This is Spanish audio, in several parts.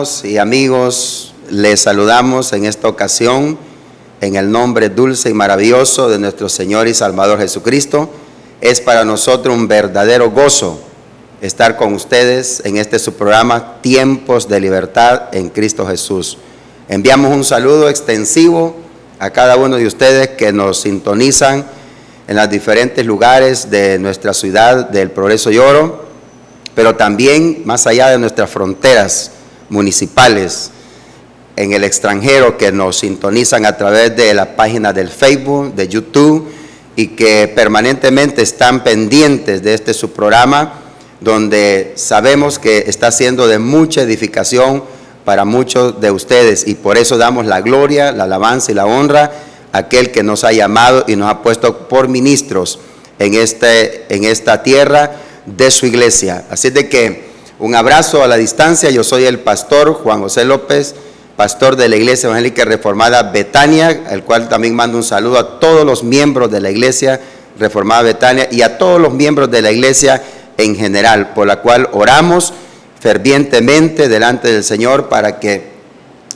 hermanos y amigos, les saludamos en esta ocasión en el nombre dulce y maravilloso de nuestro Señor y Salvador Jesucristo. Es para nosotros un verdadero gozo estar con ustedes en este su programa Tiempos de Libertad en Cristo Jesús. Enviamos un saludo extensivo a cada uno de ustedes que nos sintonizan en los diferentes lugares de nuestra ciudad del Progreso y Oro, pero también más allá de nuestras fronteras municipales, en el extranjero, que nos sintonizan a través de la página del Facebook, de YouTube, y que permanentemente están pendientes de este su programa, donde sabemos que está siendo de mucha edificación para muchos de ustedes, y por eso damos la gloria, la alabanza y la honra a aquel que nos ha llamado y nos ha puesto por ministros en esta tierra de su iglesia. Así de que un abrazo a la distancia. Yo soy el pastor Juan José López, pastor de la Iglesia Evangélica Reformada Betania, al cual también mando un saludo a todos los miembros de la Iglesia Reformada Betania y a todos los miembros de la Iglesia en general, por la cual oramos fervientemente delante del Señor para que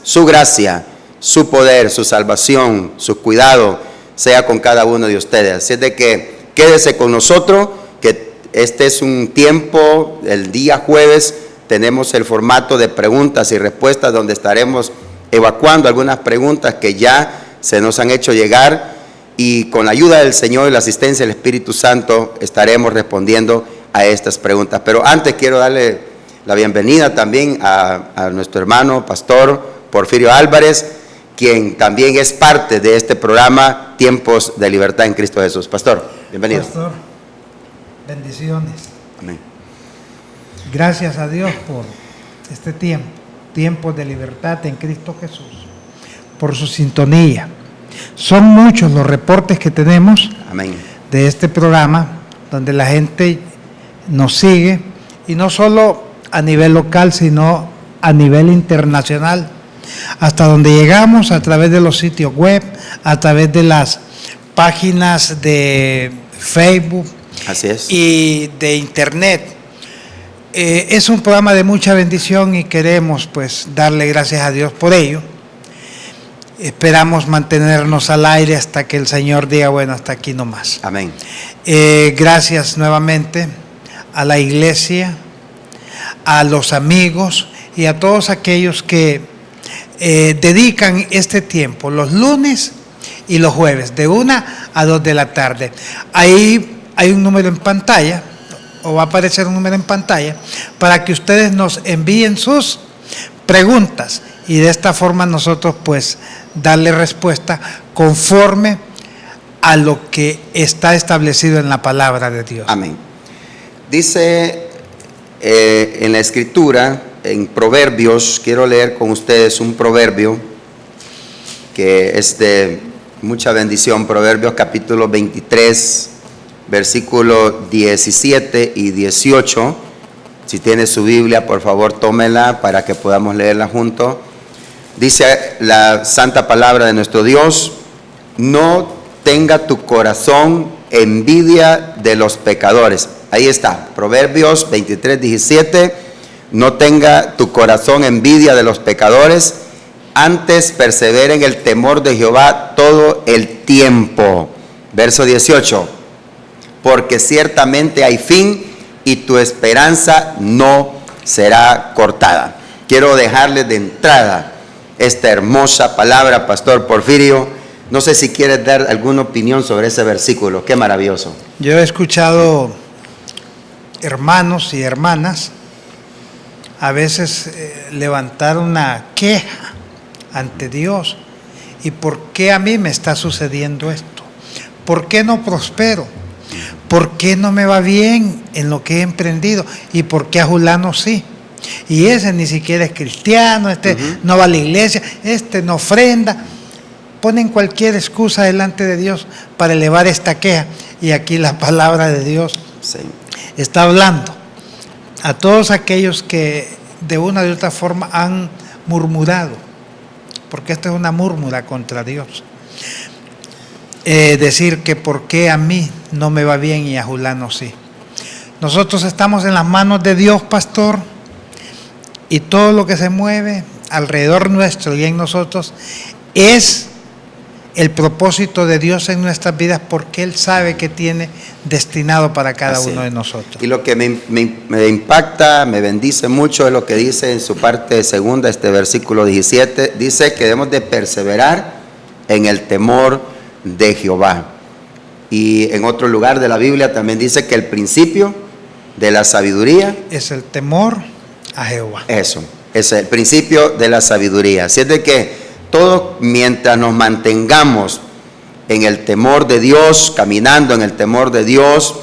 su gracia, su poder, su salvación, su cuidado sea con cada uno de ustedes. Así de que quédese con nosotros, que este es un tiempo, el día jueves tenemos el formato de preguntas y respuestas, donde estaremos evacuando algunas preguntas que ya se nos han hecho llegar, y con la ayuda del Señor y la asistencia del Espíritu Santo estaremos respondiendo a estas preguntas. Pero antes quiero darle la bienvenida también a nuestro hermano pastor Porfirio Álvarez, quien también es parte de este programa Tiempos de Libertad en Cristo Jesús. Pastor, bienvenido. Pastor, bendiciones. Amén. Gracias a Dios por este tiempo de libertad en Cristo Jesús, por su sintonía. Son muchos los reportes que tenemos. Amén. De este programa, donde la gente nos sigue, y no solo a nivel local, sino a nivel internacional, hasta donde llegamos a través de los sitios web, a través de las páginas de Facebook. Así es. Y de internet. Es un programa de mucha bendición y queremos pues darle gracias a Dios por ello. Esperamos mantenernos al aire hasta que el Señor diga, bueno, hasta aquí nomás. Amén. Gracias nuevamente a la iglesia, a los amigos y a todos aquellos que dedican este tiempo, los lunes y los jueves, de 1 a 2 de la tarde. Ahí hay un número en pantalla, o va a aparecer un número en pantalla, para que ustedes nos envíen sus preguntas, y de esta forma nosotros pues darle respuesta conforme a lo que está establecido en la palabra de Dios. Amén. Dice en la Escritura, en Proverbios, quiero leer con ustedes un proverbio que es de mucha bendición. Proverbios capítulo 23, versículos 17 y 18. Si tiene su Biblia, por favor, tómela para que podamos leerla juntos. Dice la santa palabra de nuestro Dios: no tenga tu corazón envidia de los pecadores. Ahí está, Proverbios 23, 17. No tenga tu corazón envidia de los pecadores, antes persevera en el temor de Jehová todo el tiempo. Verso 18. Porque ciertamente hay fin y tu esperanza no será cortada. Quiero dejarles de entrada esta hermosa palabra, Pastor Porfirio. No sé si quieres dar alguna opinión sobre ese versículo. Qué maravilloso. Yo he escuchado hermanos y hermanas a veces levantar una queja ante Dios. ¿Y por qué a mí me está sucediendo esto? ¿Por qué no prospero? ¿Por qué no me va bien en lo que he emprendido? ¿Y por qué a Julano sí? Y ese ni siquiera es cristiano, no va a la iglesia, no ofrenda. Ponen cualquier excusa delante de Dios para elevar esta queja. Y aquí la palabra de Dios está hablando a todos aquellos que de una u otra forma han murmurado, porque esta es una murmura contra Dios. Decir que por qué a mí no me va bien y a Julano sí. Nosotros estamos en las manos de Dios, pastor, y todo lo que se mueve alrededor nuestro y en nosotros es el propósito de Dios en nuestras vidas, porque Él sabe que tiene destinado para cada uno de nosotros. Y lo que me impacta, me bendice mucho es lo que dice en su parte segunda, este versículo 17, dice que debemos de perseverar en el temor de Jehová. Y en otro lugar de la Biblia también dice que el principio de la sabiduría es el temor a Jehová. Eso, es el principio de la sabiduría. Así es de que todos, mientras nos mantengamos en el temor de Dios, caminando en el temor de Dios,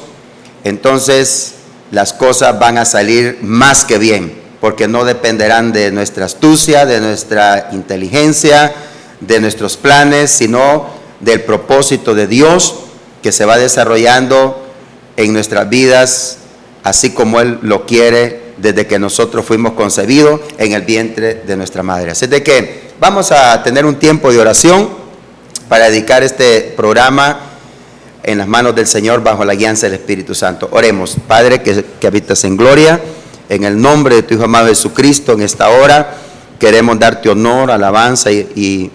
entonces las cosas van a salir más que bien, porque no dependerán de nuestra astucia, de nuestra inteligencia, de nuestros planes, sino del propósito de Dios que se va desarrollando en nuestras vidas, así como Él lo quiere desde que nosotros fuimos concebidos en el vientre de nuestra madre. Así de que vamos a tener un tiempo de oración para dedicar este programa en las manos del Señor bajo la guianza del Espíritu Santo. Oremos. Padre que habitas en gloria, en el nombre de tu Hijo amado Jesucristo, en esta hora queremos darte honor, alabanza y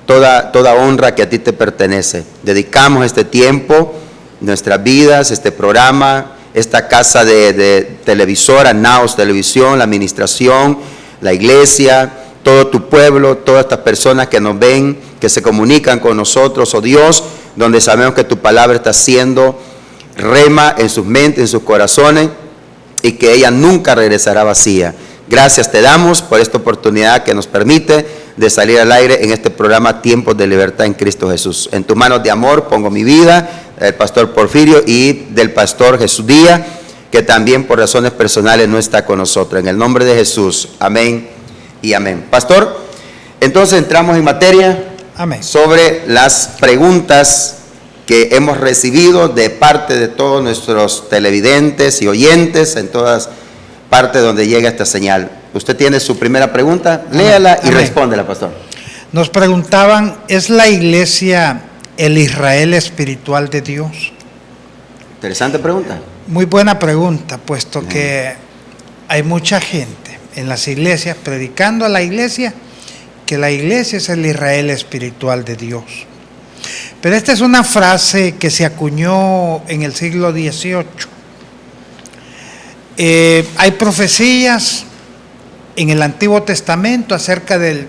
toda honra que a ti te pertenece. Dedicamos este tiempo, nuestras vidas, este programa, esta casa de televisora, Naos Televisión, la administración, la iglesia, todo tu pueblo, todas estas personas que nos ven, que se comunican con nosotros, oh Dios, donde sabemos que tu palabra está siendo rema en sus mentes, en sus corazones, y que ella nunca regresará vacía. Gracias te damos por esta oportunidad que nos permite de salir al aire en este programa Tiempos de Libertad en Cristo Jesús. En tus manos de amor pongo mi vida, del pastor Porfirio y del pastor Jesús Díaz, que también por razones personales no está con nosotros. En el nombre de Jesús, amén y amén. Pastor, entonces entramos en materia. Amén. Sobre las preguntas que hemos recibido de parte de todos nuestros televidentes y oyentes en todas partes donde llega esta señal. Usted tiene su primera pregunta, léala y respóndela, pastor. Nos preguntaban, ¿es la iglesia el Israel espiritual de Dios? Interesante pregunta. Muy buena pregunta, puesto que hay mucha gente en las iglesias predicando a la iglesia que la iglesia es el Israel espiritual de Dios. Pero esta es una frase que se acuñó en el siglo XVIII. Hay profecías en el Antiguo Testamento acerca del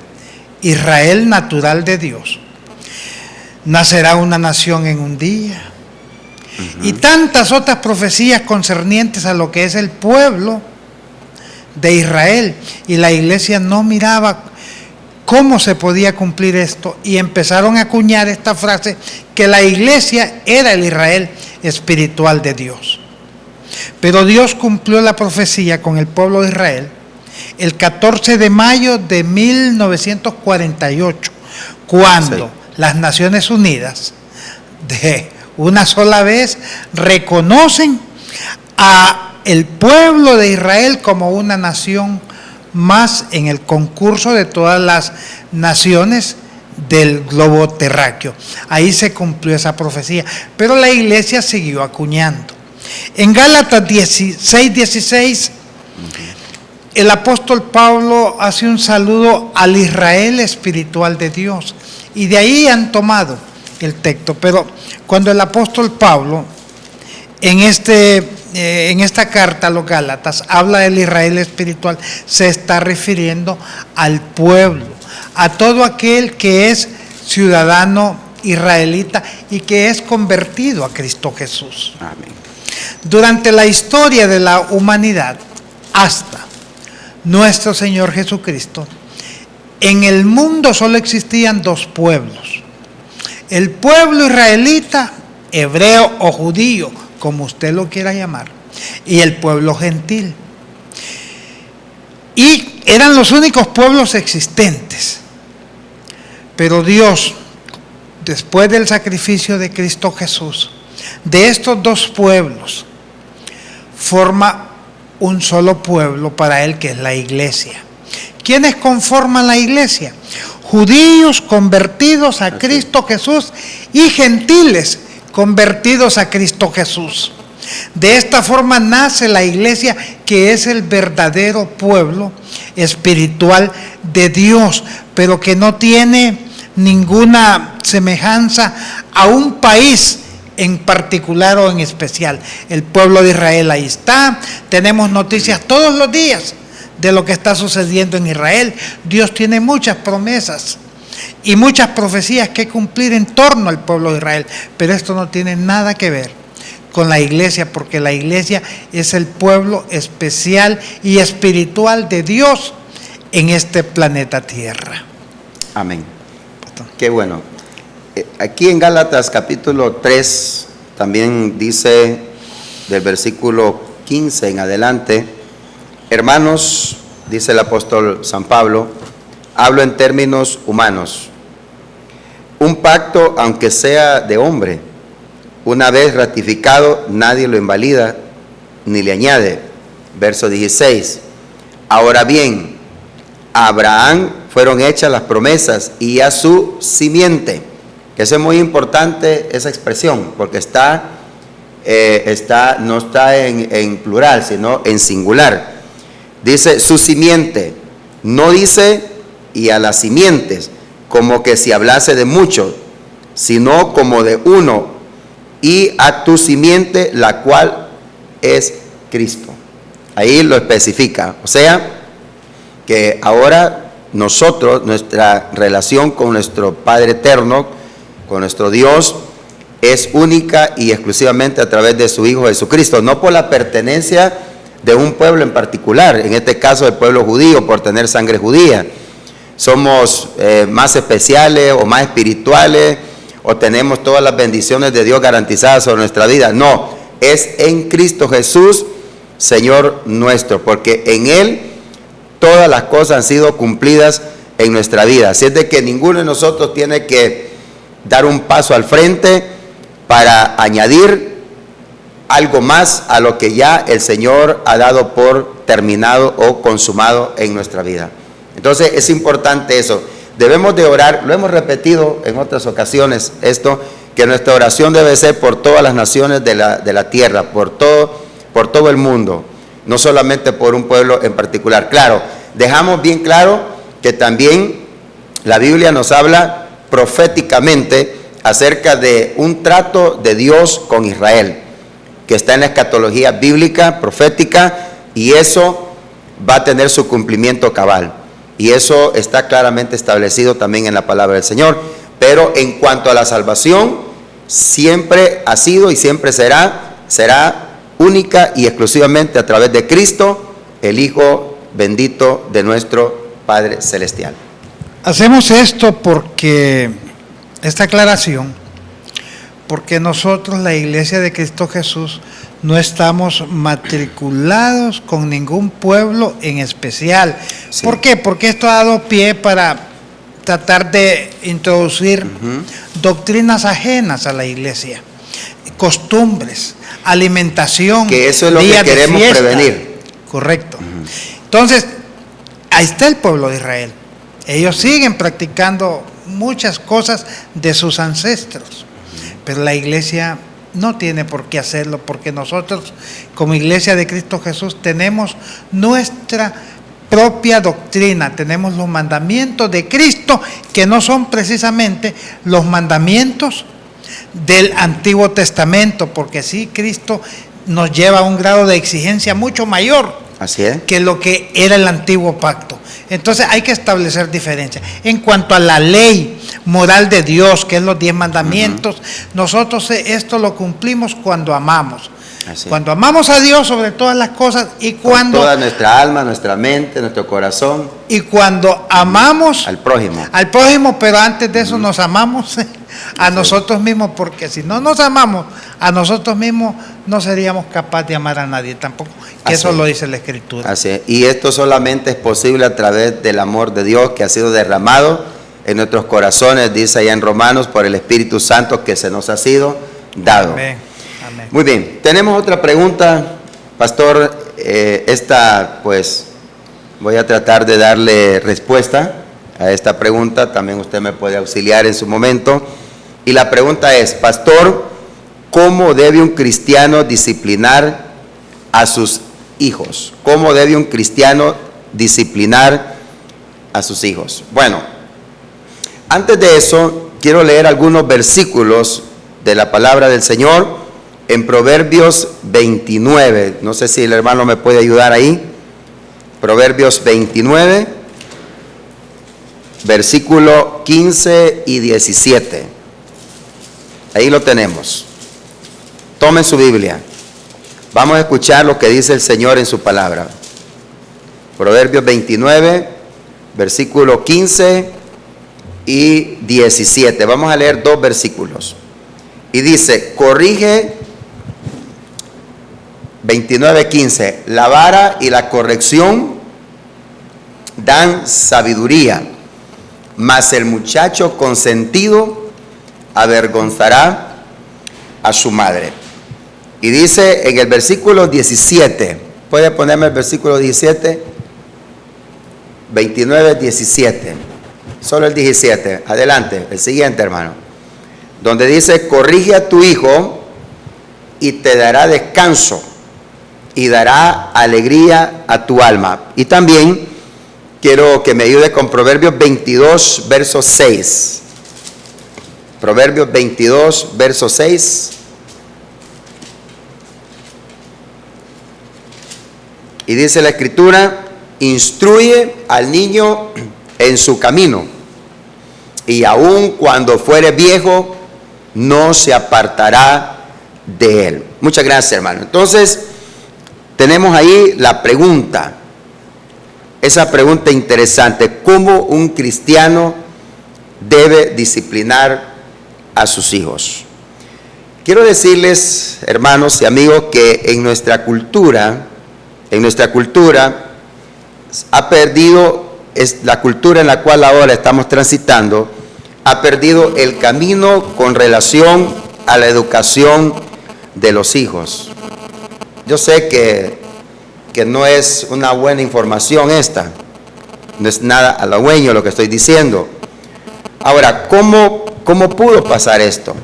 Israel natural de Dios. Nacerá una nación en un día. Y tantas otras profecías concernientes a lo que es el pueblo de Israel. Y la iglesia no miraba cómo se podía cumplir esto. Y empezaron a acuñar esta frase que la iglesia era el Israel espiritual de Dios. Pero Dios cumplió la profecía con el pueblo de Israel el 14 de mayo de 1948, cuando las Naciones Unidas de una sola vez reconocen a el pueblo de Israel como una nación más en el concurso de todas las naciones del globo terráqueo. Ahí se cumplió esa profecía, pero la iglesia siguió acuñando. En Gálatas 16:16, el apóstol Pablo hace un saludo al Israel espiritual de Dios, y de ahí han tomado el texto. Pero cuando el apóstol Pablo en esta carta a los Gálatas habla del Israel espiritual, se está refiriendo al pueblo, a todo aquel que es ciudadano israelita y que es convertido a Cristo Jesús. Amén. Durante la historia de la humanidad, hasta nuestro Señor Jesucristo, en el mundo solo existían dos pueblos: el pueblo israelita, hebreo o judío, como usted lo quiera llamar, y el pueblo gentil. Y eran los únicos pueblos existentes. Pero Dios, después del sacrificio de Cristo Jesús, de estos dos pueblos, forma un solo pueblo para Él, que es la iglesia. ¿Quiénes conforman la iglesia? Judíos convertidos a Cristo Jesús y gentiles convertidos a Cristo Jesús. De esta forma nace la iglesia, que es el verdadero pueblo espiritual de Dios, pero que no tiene ninguna semejanza a un país en particular o en especial. El pueblo de Israel ahí está. Tenemos noticias todos los días de lo que está sucediendo en Israel. Dios tiene muchas promesas y muchas profecías que cumplir en torno al pueblo de Israel, pero esto no tiene nada que ver con la iglesia, porque la iglesia es el pueblo especial y espiritual de Dios en este planeta Tierra. Amén. Qué bueno. Aquí en Gálatas capítulo 3 también dice, del versículo 15 en adelante: hermanos, dice el apóstol San Pablo, hablo en términos humanos. Un pacto, aunque sea de hombre, una vez ratificado, nadie lo invalida ni le añade. Verso 16. Ahora bien, a Abraham fueron hechas las promesas y a su simiente. Eso es muy importante, esa expresión, porque no está en plural, sino en singular. Dice su simiente, no dice y a las simientes, como que si hablase de muchos, sino como de uno, y a tu simiente, la cual es Cristo. Ahí lo especifica. O sea, que ahora nosotros, nuestra relación con nuestro Padre Eterno, con nuestro Dios, es única y exclusivamente a través de su Hijo Jesucristo, no por la pertenencia de un pueblo en particular, en este caso el pueblo judío, por tener sangre judía. Somos más especiales o más espirituales, o tenemos todas las bendiciones de Dios garantizadas sobre nuestra vida. No, es en Cristo Jesús, Señor nuestro, porque en Él todas las cosas han sido cumplidas en nuestra vida. Así es de que ninguno de nosotros tiene que dar un paso al frente para añadir algo más a lo que ya el Señor ha dado por terminado o consumado en nuestra vida. Entonces es importante eso. Debemos de orar, lo hemos repetido en otras ocasiones esto, que nuestra oración debe ser por todas las naciones de la tierra, por todo el mundo, no solamente por un pueblo en particular. Claro, dejamos bien claro que también la Biblia nos habla proféticamente acerca de un trato de Dios con Israel, que está en la escatología bíblica, profética, y eso va a tener su cumplimiento cabal. Y eso está claramente establecido también en la palabra del Señor. Pero en cuanto a la salvación, siempre ha sido y siempre será única y exclusivamente a través de Cristo, el Hijo bendito de nuestro Padre Celestial. Hacemos esto porque, esta aclaración, porque nosotros, la Iglesia de Cristo Jesús, no estamos matriculados con ningún pueblo en especial. Sí. ¿Por qué? Porque esto ha dado pie para tratar de introducir doctrinas ajenas a la Iglesia, costumbres, alimentación, que eso es lo que queremos prevenir. Correcto. Entonces, ahí está el pueblo de Israel. Ellos siguen practicando muchas cosas de sus ancestros, pero la Iglesia no tiene por qué hacerlo, porque nosotros como Iglesia de Cristo Jesús tenemos nuestra propia doctrina, tenemos los mandamientos de Cristo, que no son precisamente los mandamientos del Antiguo Testamento, porque sí, Cristo nos lleva a un grado de exigencia mucho mayor. Así es. Que lo que era el antiguo pacto. Entonces hay que establecer diferencias. En cuanto a la ley moral de Dios, que es los 10 mandamientos, nosotros esto lo cumplimos cuando amamos. Así. Cuando amamos a Dios sobre todas las cosas y cuando... Con toda nuestra alma, nuestra mente, nuestro corazón. Y cuando amamos... Al prójimo. Al prójimo, pero antes de eso nos amamos a nosotros mismos, porque si no nos amamos a nosotros mismos, no seríamos capaces de amar a nadie tampoco. Que eso lo dice la Escritura. Así es. Y esto solamente es posible a través del amor de Dios que ha sido derramado en nuestros corazones, dice allá en Romanos, por el Espíritu Santo que se nos ha sido dado. Amén. Amén. Muy bien, tenemos otra pregunta, pastor. Esta pues voy a tratar de darle respuesta a esta pregunta, también usted me puede auxiliar en su momento. Y la pregunta es, pastor, ¿cómo debe un cristiano disciplinar a sus hijos? ¿Cómo debe un cristiano disciplinar a sus hijos. Bueno, antes de eso, quiero leer algunos versículos de la palabra del Señor en Proverbios 29. No sé si el hermano me puede ayudar ahí. Proverbios 29, versículo 15 y 17. Ahí lo tenemos. Tomen su Biblia. Vamos a escuchar lo que dice el Señor en su palabra. Proverbios 29, versículo 15 y 17. Vamos a leer dos versículos. Y dice, corrige, 29:15, la vara y la corrección dan sabiduría, mas el muchacho consentido avergonzará a su madre. Y dice en el versículo 17, ¿puede ponerme el versículo 17? 29:17, solo el 17, adelante, el siguiente, hermano, donde dice, corrige a tu hijo y te dará descanso y dará alegría a tu alma. Y también quiero que me ayude con Proverbios 22, verso 6. Proverbios 22, verso 6. Y dice la Escritura, instruye al niño en su camino, y aun cuando fuere viejo, no se apartará de él. Muchas gracias, hermano. Entonces, tenemos ahí la pregunta, esa pregunta interesante, ¿cómo un cristiano debe disciplinar a sus hijos? Quiero decirles, hermanos y amigos, que en nuestra cultura ha perdido, es la cultura en la cual ahora estamos transitando, ha perdido el camino con relación a la educación de los hijos. Yo sé que no es una buena información esta, no es nada halagüeño lo que estoy diciendo. Ahora, ¿cómo pudo pasar esto?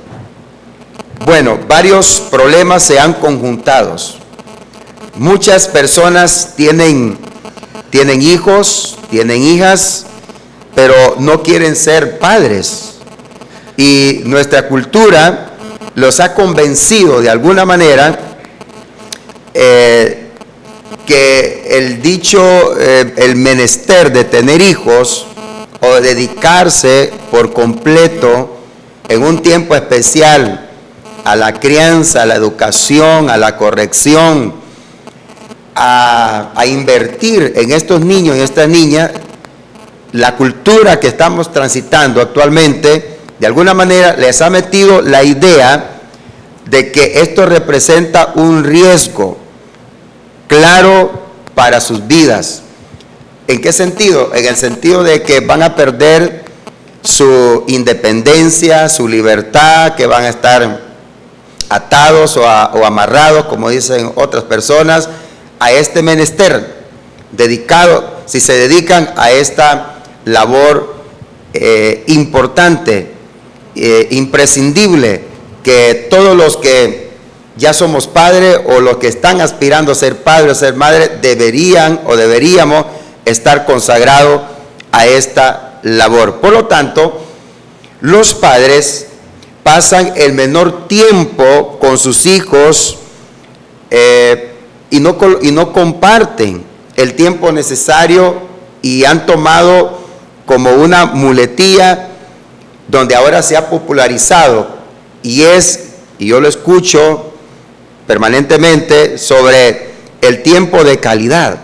Bueno, varios problemas se han conjuntado. Muchas personas tienen hijos, tienen hijas, pero no quieren ser padres. Y nuestra cultura los ha convencido de alguna manera que el dicho, el menester de tener hijos o de dedicarse por completo en un tiempo especial a la crianza, a la educación, a la corrección, a invertir en estos niños y estas niñas, la cultura que estamos transitando actualmente, de alguna manera les ha metido la idea de que esto representa un riesgo claro para sus vidas. ¿En qué sentido? En el sentido de que van a perder su independencia, su libertad, que van a estar atados o amarrados, como dicen otras personas, a este menester dedicado, si se dedican a esta labor importante, imprescindible, que todos los que ya somos padres o los que están aspirando a ser padres o ser madres deberíamos estar consagrados a esta labor. Por lo tanto, los padres pasan el menor tiempo con sus hijos y no comparten el tiempo necesario, y han tomado como una muletilla donde ahora se ha popularizado, y yo lo escucho permanentemente, sobre el tiempo de calidad.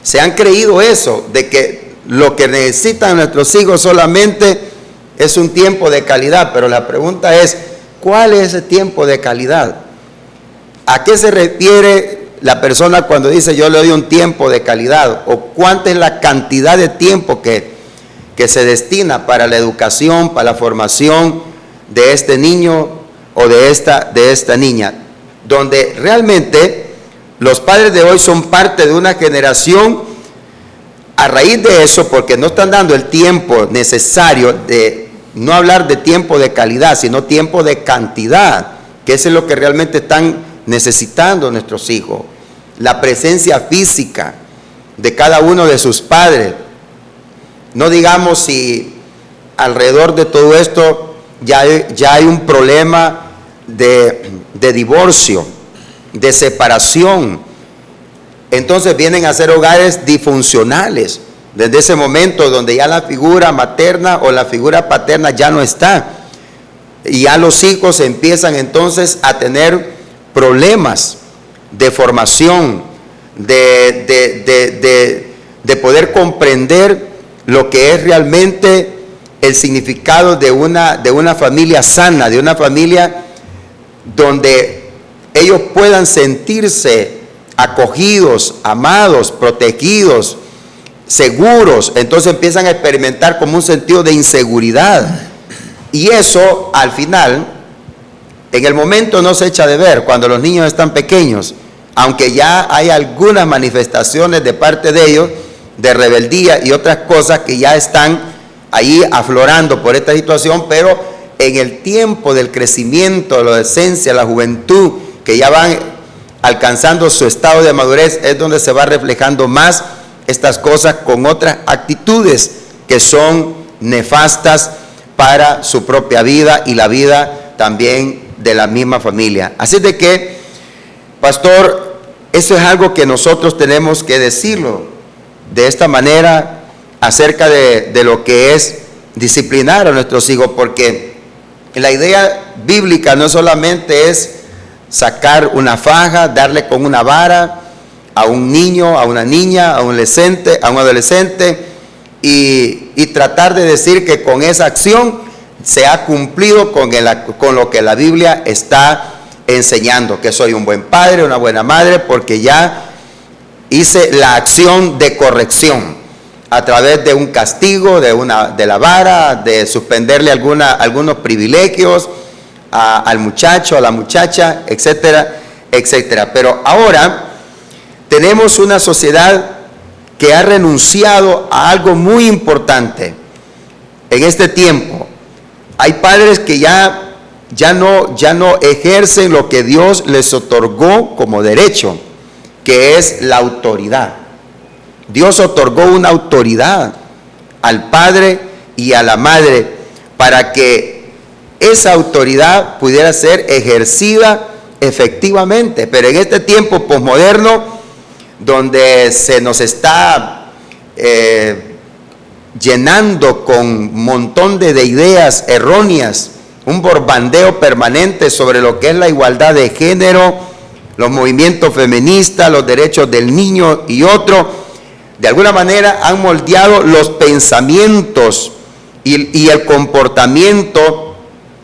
Se han creído eso, de que lo que necesitan nuestros hijos solamente es un tiempo de calidad, pero la pregunta es, ¿cuál es ese tiempo de calidad? ¿A qué se refiere la persona cuando dice yo le doy un tiempo de calidad? ¿O cuánta es la cantidad de tiempo que se destina para la educación, para la formación de este niño o de esta niña? Donde realmente los padres de hoy son parte de una generación, a raíz de eso, porque no están dando el tiempo necesario, de no hablar de tiempo de calidad, sino tiempo de cantidad, que eso es lo que realmente están necesitando nuestros hijos. La presencia física, de cada uno de sus padres. No digamos si alrededor de todo esto ya hay un problema de divorcio, de separación. Entonces vienen a ser hogares disfuncionales. Desde ese momento donde ya la figura materna o la figura paterna ya no está. Y ya los hijos empiezan entonces a tener problemas de formación, de poder comprender lo que es realmente el significado de una familia sana, de una familia donde ellos puedan sentirse acogidos, amados, protegidos, seguros. Entonces empiezan a experimentar como un sentido de inseguridad. Y eso al final, en el momento no se echa de ver cuando los niños están pequeños, aunque ya hay algunas manifestaciones de parte de ellos de rebeldía y otras cosas que ya están ahí aflorando por esta situación, pero en el tiempo del crecimiento, la adolescencia, la juventud, que ya van alcanzando su estado de madurez, es donde se va reflejando más estas cosas con otras actitudes que son nefastas para su propia vida y la vida también de la misma familia. Así de que, pastor, eso es algo que nosotros tenemos que decirlo de esta manera acerca de lo que es disciplinar a nuestros hijos, porque la idea bíblica no solamente es sacar una faja, darle con una vara a un niño, a una niña, a un adolescente y tratar de decir que con esa acción se ha cumplido con lo que la Biblia está enseñando, que soy un buen padre, una buena madre, porque ya hice la acción de corrección a través de un castigo, de la vara, de suspenderle algunos privilegios al muchacho, a la muchacha, etcétera, etcétera. Pero ahora tenemos una sociedad que ha renunciado a algo muy importante en este tiempo. Hay padres que ya no ejercen lo que Dios les otorgó como derecho, que es la autoridad. Dios otorgó una autoridad al padre y a la madre para que esa autoridad pudiera ser ejercida efectivamente. Pero en este tiempo posmoderno, donde se nos está llenando con un montón de ideas erróneas, un bombardeo permanente sobre lo que es la igualdad de género, los movimientos feministas, los derechos del niño y otros, de alguna manera han moldeado los pensamientos y el comportamiento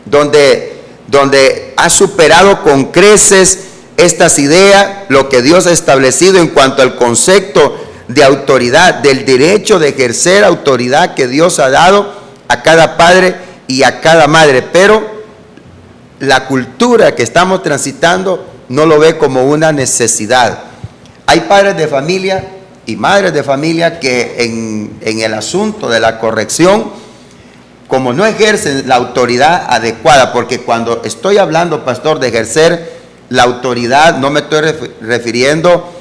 donde ha superado con creces estas ideas, lo que Dios ha establecido en cuanto al concepto de autoridad, del derecho de ejercer autoridad que Dios ha dado a cada padre y a cada madre. Pero la cultura que estamos transitando no lo ve como una necesidad. Hay padres de familia y madres de familia que en el asunto de la corrección, como no ejercen la autoridad adecuada, porque cuando estoy hablando, pastor, de ejercer la autoridad, no me estoy refiriendo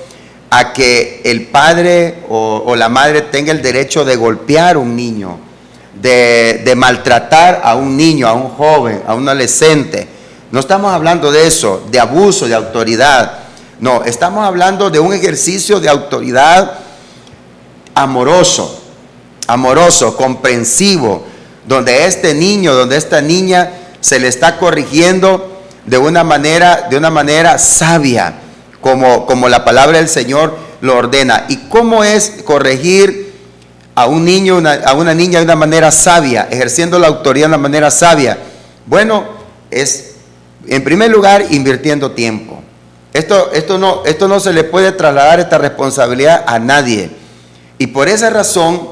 a que el padre o la madre tenga el derecho de golpear a un niño, de maltratar a un niño, a un joven, a un adolescente. No estamos hablando de eso, de abuso de autoridad. No, estamos hablando de un ejercicio de autoridad amoroso, comprensivo, donde este niño, donde esta niña se le está corrigiendo de una manera sabia, como la palabra del Señor lo ordena. ¿Y cómo es corregir a un niño, a una niña de una manera sabia, ejerciendo la autoridad de una manera sabia? Bueno, es en primer lugar invirtiendo tiempo. Esto no se le puede trasladar esta responsabilidad a nadie. Y por esa razón,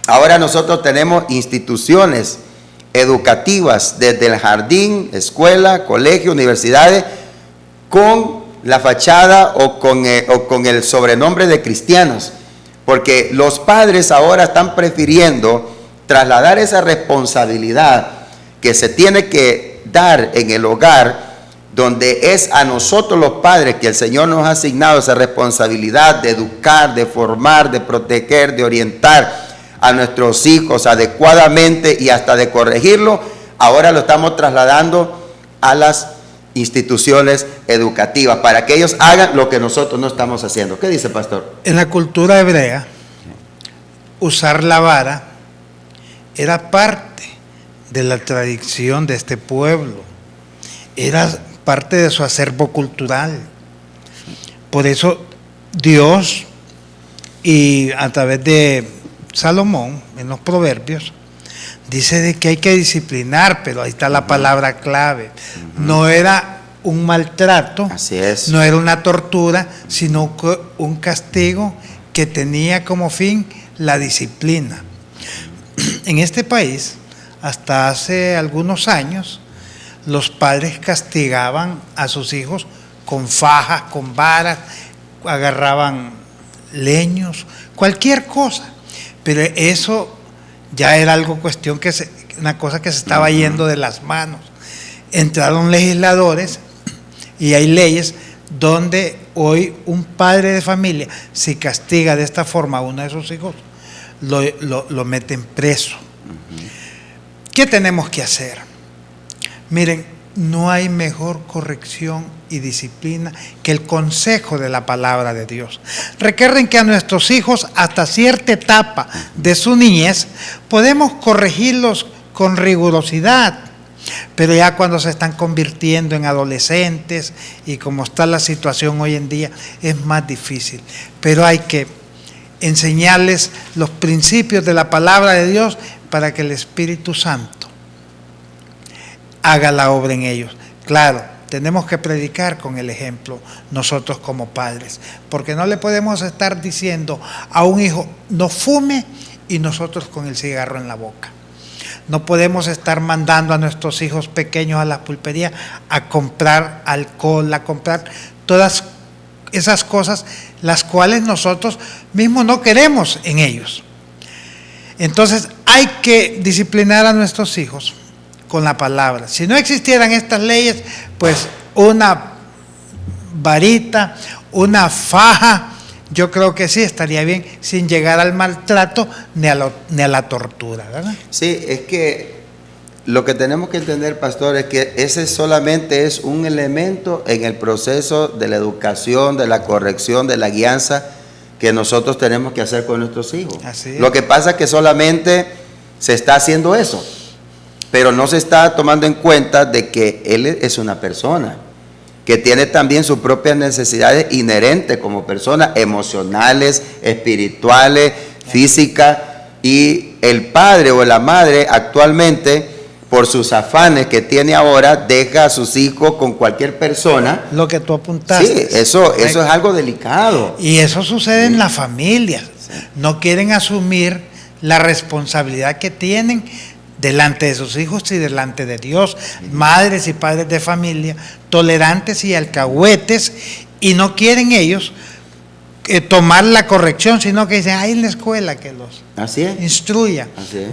ahora nosotros tenemos instituciones educativas desde el jardín, escuela, colegio, universidades, con la fachada o con el sobrenombre de cristianos, porque los padres ahora están prefiriendo trasladar esa responsabilidad que se tiene que dar en el hogar donde es a nosotros los padres que el Señor nos ha asignado esa responsabilidad de educar, de formar, de proteger, de orientar a nuestros hijos adecuadamente y hasta de corregirlo, ahora lo estamos trasladando a las instituciones educativas para que ellos hagan lo que nosotros no estamos haciendo. ¿Qué dice, pastor? En la cultura hebrea, usar la vara era parte de la tradición de este pueblo, era parte de su acervo cultural. Por eso Dios, y a través de Salomón, en los Proverbios, dice de que hay que disciplinar, pero ahí está la palabra clave. No era un maltrato, así es, no era una tortura, sino un castigo que tenía como fin la disciplina. En este país, hasta hace algunos años, los padres castigaban a sus hijos con fajas, con varas, agarraban leños, cualquier cosa. Pero eso ya era algo una cosa que se estaba yendo de las manos. Entraron legisladores y hay leyes donde hoy un padre de familia, si castiga de esta forma a uno de sus hijos, lo meten preso. ¿Qué tenemos que hacer? Miren, no hay mejor corrección y disciplina que el consejo de la palabra de Dios. Recuerden que a nuestros hijos, hasta cierta etapa de su niñez, podemos corregirlos con rigurosidad, pero ya cuando se están convirtiendo en adolescentes y como está la situación hoy en día, es más difícil. Pero hay que enseñarles los principios de la palabra de Dios para que el Espíritu Santo haga la obra en ellos. Claro, tenemos que predicar con el ejemplo nosotros como padres, porque no le podemos estar diciendo a un hijo no fume y nosotros con el cigarro en la boca. No podemos estar mandando a nuestros hijos pequeños a la pulpería a comprar alcohol, a comprar todas esas cosas, las cuales nosotros mismos no queremos en ellos. Entonces hay que disciplinar a nuestros hijos con la palabra. Si no existieran estas leyes, pues una varita, una faja, yo creo que sí estaría bien, sin llegar al maltrato ni a la tortura, ¿verdad? Sí, es que lo que tenemos que entender, pastor, es que ese solamente es un elemento en el proceso de la educación, de la corrección, de la guianza que nosotros tenemos que hacer con nuestros hijos. Así es. Lo que pasa es que solamente se está haciendo eso, pero no se está tomando en cuenta de que él es una persona que tiene también sus propias necesidades inherentes como persona, emocionales, espirituales, físicas, y el padre o la madre actualmente, por sus afanes que tiene ahora, deja a sus hijos con cualquier persona. Lo que tú apuntaste. Sí, eso es algo delicado. Y eso sucede en las familias. No quieren asumir la responsabilidad que tienen delante de sus hijos y delante de Dios. Madres y padres de familia tolerantes y alcahuetes, y no quieren ellos tomar la corrección, sino que dicen, en la escuela que los instruya.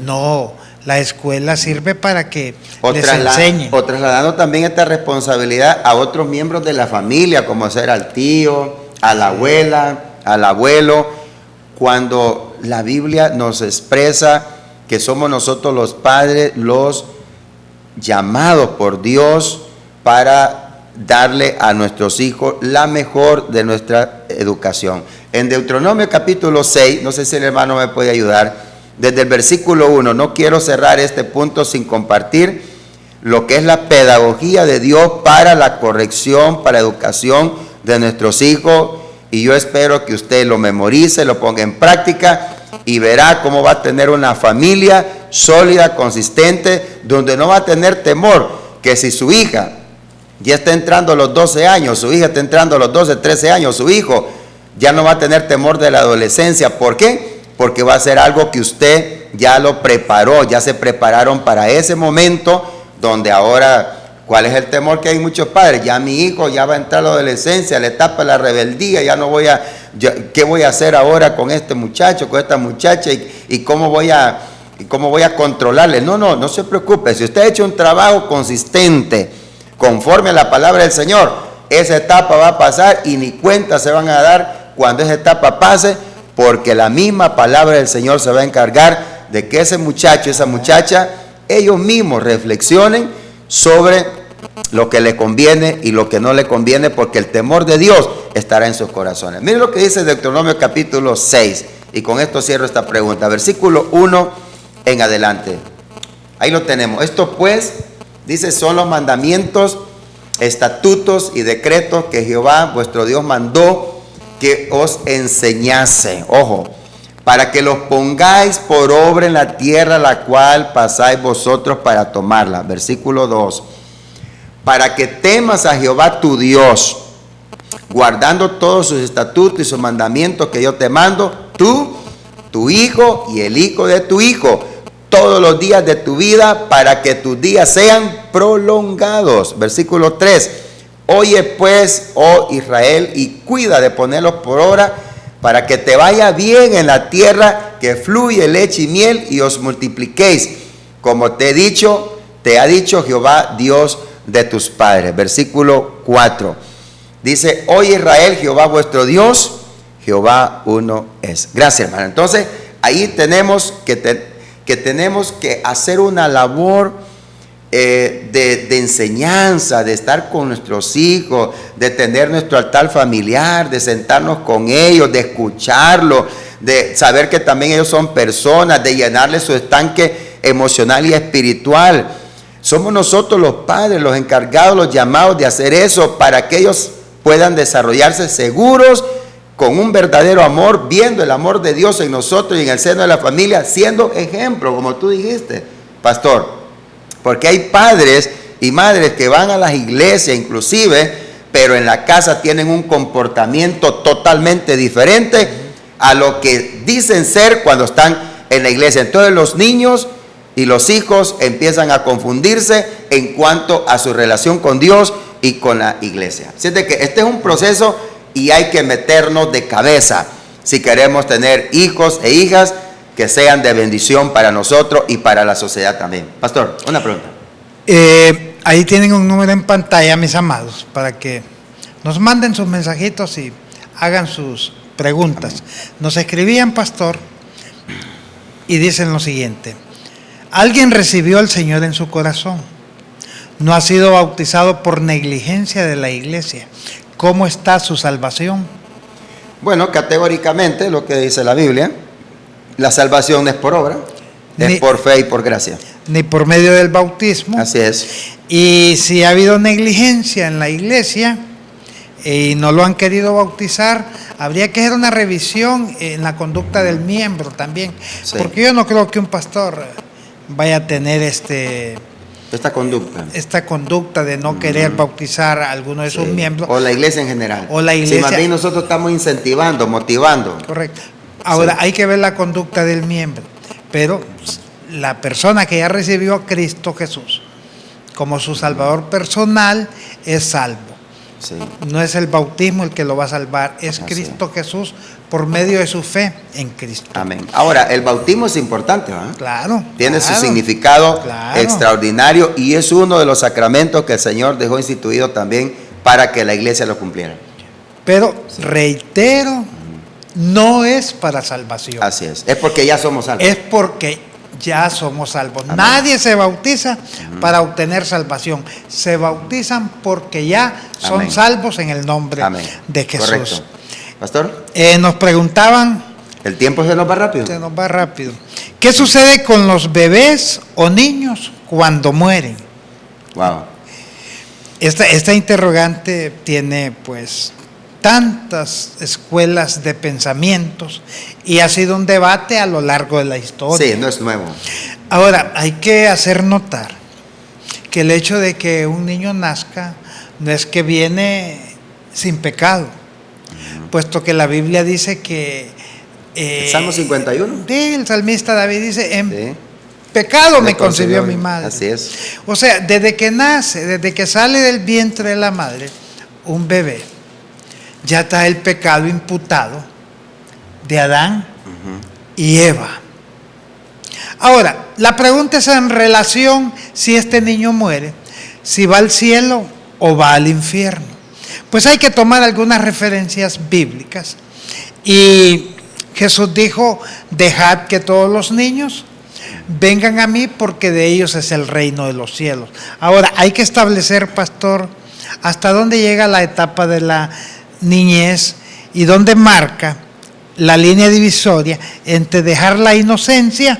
No, la escuela sirve para que les enseñe. O trasladando también esta responsabilidad a otros miembros de la familia, como ser al tío, a la abuela, al abuelo, cuando la Biblia nos expresa que somos nosotros los padres los llamados por Dios para darle a nuestros hijos la mejor de nuestra educación. En Deuteronomio capítulo 6, no sé si el hermano me puede ayudar, desde el versículo 1, no quiero cerrar este punto sin compartir lo que es la pedagogía de Dios para la corrección, para la educación de nuestros hijos, y yo espero que usted lo memorice, lo ponga en práctica y verá cómo va a tener una familia sólida, consistente, donde no va a tener temor que si su hija ya está entrando a los 12 años, su hija está entrando a los 12, 13 años, su hijo ya no va a tener temor de la adolescencia. ¿Por qué? Porque va a ser algo que usted ya lo preparó, ya se prepararon para ese momento donde ahora, ¿cuál es el temor que hay muchos padres? Ya mi hijo ya va a entrar a la adolescencia, la etapa de la rebeldía, ya no voy a, ¿qué voy a hacer ahora con este muchacho, con esta muchacha y cómo voy a controlarle? No se preocupe, si usted ha hecho un trabajo consistente conforme a la palabra del Señor, esa etapa va a pasar y ni cuenta se van a dar cuando esa etapa pase, porque la misma palabra del Señor se va a encargar de que ese muchacho, esa muchacha, ellos mismos reflexionen sobre lo que le conviene y lo que no le conviene, porque el temor de Dios estará en sus corazones. Miren lo que dice Deuteronomio capítulo 6, y con esto cierro esta pregunta, versículo 1 en adelante. Ahí lo tenemos. Esto pues, dice, son los mandamientos, estatutos y decretos que Jehová vuestro Dios mandó que os enseñase. Ojo, para que los pongáis por obra en la tierra la cual pasáis vosotros para tomarla. Versículo 2. Para que temas a Jehová tu Dios, guardando todos sus estatutos y sus mandamientos que yo te mando, tú, tu hijo y el hijo de tu hijo, todos los días de tu vida, para que tus días sean prolongados. Versículo 3. Oye pues, oh Israel, y cuida de ponerlos por obra, para que te vaya bien en la tierra que fluye leche y miel, y os multipliquéis, como te ha dicho Jehová Dios de tus padres. Versículo 4. Dice, oye Israel, Jehová vuestro Dios, Jehová uno es. Gracias, hermano. Entonces, ahí tenemos que tenemos que hacer una labor de enseñanza, de estar con nuestros hijos, de tener nuestro altar familiar, de sentarnos con ellos, de escucharlos, de saber que también ellos son personas, de llenarles su estanque emocional y espiritual. Somos nosotros los padres, los encargados, los llamados de hacer eso, para que ellos puedan desarrollarse seguros, con un verdadero amor, viendo el amor de Dios en nosotros y en el seno de la familia, siendo ejemplo, como tú dijiste, pastor. Porque hay padres y madres que van a las iglesias inclusive, pero en la casa tienen un comportamiento totalmente diferente a lo que dicen ser cuando están en la iglesia. Entonces los niños y los hijos empiezan a confundirse en cuanto a su relación con Dios y con la iglesia. Así que este es un proceso y hay que meternos de cabeza si queremos tener hijos e hijas que sean de bendición para nosotros y para la sociedad también. Pastor, una pregunta. Ahí tienen un número en pantalla, mis amados, para que nos manden sus mensajitos y hagan sus preguntas. Amén. Nos escribían, pastor, y dicen lo siguiente: alguien recibió al Señor en su corazón, no ha sido bautizado por negligencia de la iglesia. ¿Cómo está su salvación? Bueno, categóricamente lo que dice la Biblia, la salvación no es por obra, es por fe y por gracia. Ni por medio del bautismo. Así es. Y si ha habido negligencia en la iglesia y no lo han querido bautizar, habría que hacer una revisión en la conducta del miembro también. Sí. Porque yo no creo que un pastor vaya a tener esta conducta de no querer bautizar a alguno de sus miembros. O la iglesia en general. O la iglesia. Si más bien nosotros estamos incentivando, motivando. Correcto. Ahora hay que ver la conducta del miembro. Pero la persona que ya recibió a Cristo Jesús como su Salvador personal es salvo. Sí. No es el bautismo el que lo va a salvar, es Cristo Jesús por medio de su fe en Cristo. Amén. Ahora, el bautismo es importante, ¿verdad? Claro. Tiene su significado extraordinario y es uno de los sacramentos que el Señor dejó instituido también para que la iglesia lo cumpliera. Pero reitero, no es para salvación. Así es porque ya somos salvos. Es porque ya somos salvos. Amén. Nadie se bautiza para obtener salvación. Se bautizan porque ya son salvos en el nombre de Jesús. Correcto. Pastor. Nos preguntaban. El tiempo se nos va rápido. Se nos va rápido. ¿Qué sucede con los bebés o niños cuando mueren? Wow. Esta interrogante tiene pues tantas escuelas de pensamientos y ha sido un debate a lo largo de la historia. Sí, no es nuevo. Ahora, hay que hacer notar que el hecho de que un niño nazca no es que viene sin pecado, puesto que la Biblia dice que... ¿El Salmo 51? El salmista David dice, en pecado me concibió mi madre. Así es. O sea, desde que nace, desde que sale del vientre de la madre, un bebé, ya está el pecado imputado de Adán y Eva. Ahora, la pregunta es en relación si este niño muere, si va al cielo o va al infierno. Pues hay que tomar algunas referencias bíblicas. Y Jesús dijo, dejad que todos los niños vengan a mí porque de ellos es el reino de los cielos. Ahora, hay que establecer, pastor, hasta dónde llega la etapa de la niñez y dónde marca la línea divisoria entre dejar la inocencia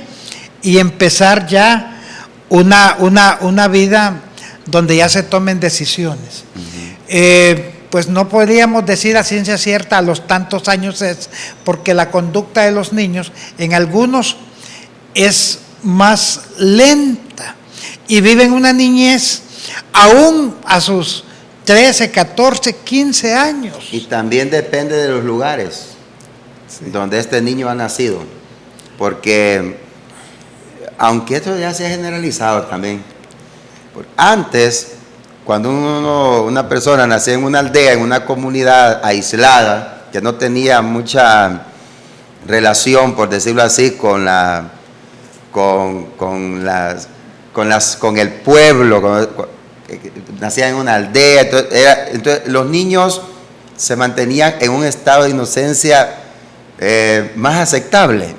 y empezar ya una vida donde ya se tomen decisiones. Pues no podríamos decir a ciencia cierta a los tantos años es, porque la conducta de los niños en algunos es más lenta y viven una niñez aún a sus 13, 14, 15 años. Y también depende de los lugares donde este niño ha nacido, porque aunque esto ya se ha generalizado también, antes, cuando una persona nacía en una aldea, en una comunidad aislada, que no tenía mucha relación, por decirlo así, con el pueblo, nacía en una aldea, entonces los niños se mantenían en un estado de inocencia más aceptable.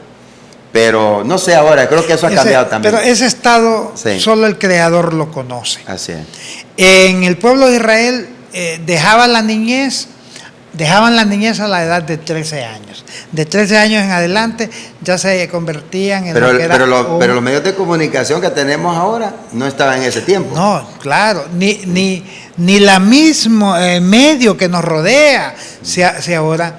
Pero no sé ahora, creo que eso ha cambiado también. Pero ese estado solo el Creador lo conoce. Así es. En el pueblo de Israel dejaban la niñez a la edad de 13 años. De 13 años en adelante ya se convertían en lo que era... Pero los medios de comunicación que tenemos ahora no estaban en ese tiempo. No, claro, ni la mismo medio que nos rodea. Si ahora,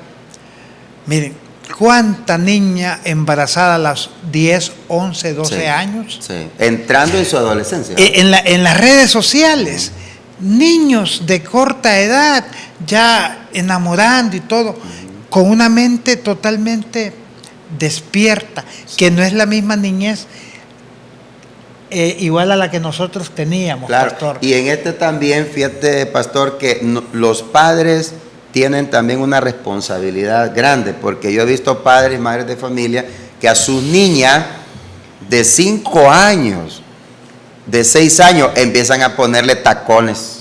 miren, ¿cuánta niña embarazada a los 10, 11, 12 años? Sí, entrando en su adolescencia. En las redes sociales, niños de corta edad ya enamorando y todo, con una mente totalmente despierta, que no es la misma niñez igual a la que nosotros teníamos, claro, pastor. Y en este también, fíjate, pastor, que los padres tienen también una responsabilidad grande, porque yo he visto padres y madres de familia que a sus niñas de 5 años, de 6 años, empiezan a ponerle tacones,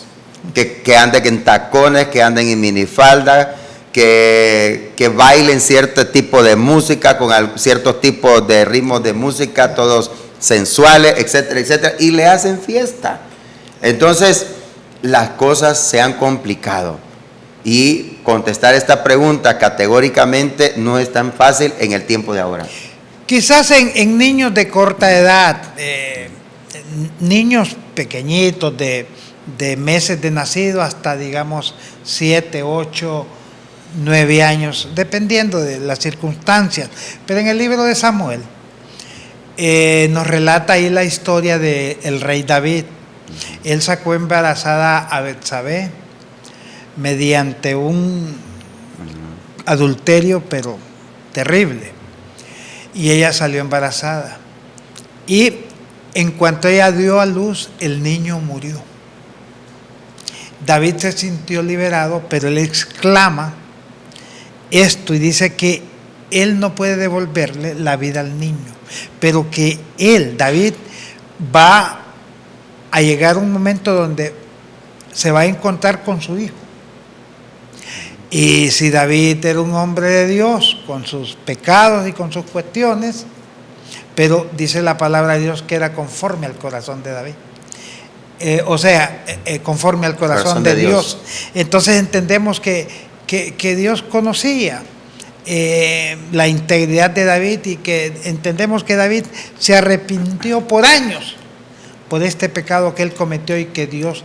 que anden en tacones, que anden en minifalda, que bailen cierto tipo de música, con ciertos tipos de ritmos de música, todos sensuales, etcétera, etcétera, y le hacen fiesta. Entonces, las cosas se han complicado. Y contestar esta pregunta categóricamente no es tan fácil en el tiempo de ahora. Quizás en niños de corta edad, niños pequeñitos de meses de nacido hasta, digamos, 7, 8, 9 años, dependiendo de las circunstancias. Pero en el libro de Samuel nos relata ahí la historia del rey David. Él sacó embarazada a Betsabé mediante un adulterio, pero terrible. Y ella salió embarazada. Y en cuanto ella dio a luz, el niño murió. David se sintió liberado, pero él exclama esto y dice que él no puede devolverle la vida al niño, pero que él, David, va a llegar un momento donde se va a encontrar con su hijo. Y si David era un hombre de Dios, con sus pecados y con sus cuestiones, pero dice la palabra de Dios que era conforme al corazón de David. Conforme al corazón de Dios. Entonces entendemos que Dios conocía la integridad de David y que entendemos que David se arrepintió por años por este pecado que él cometió y que Dios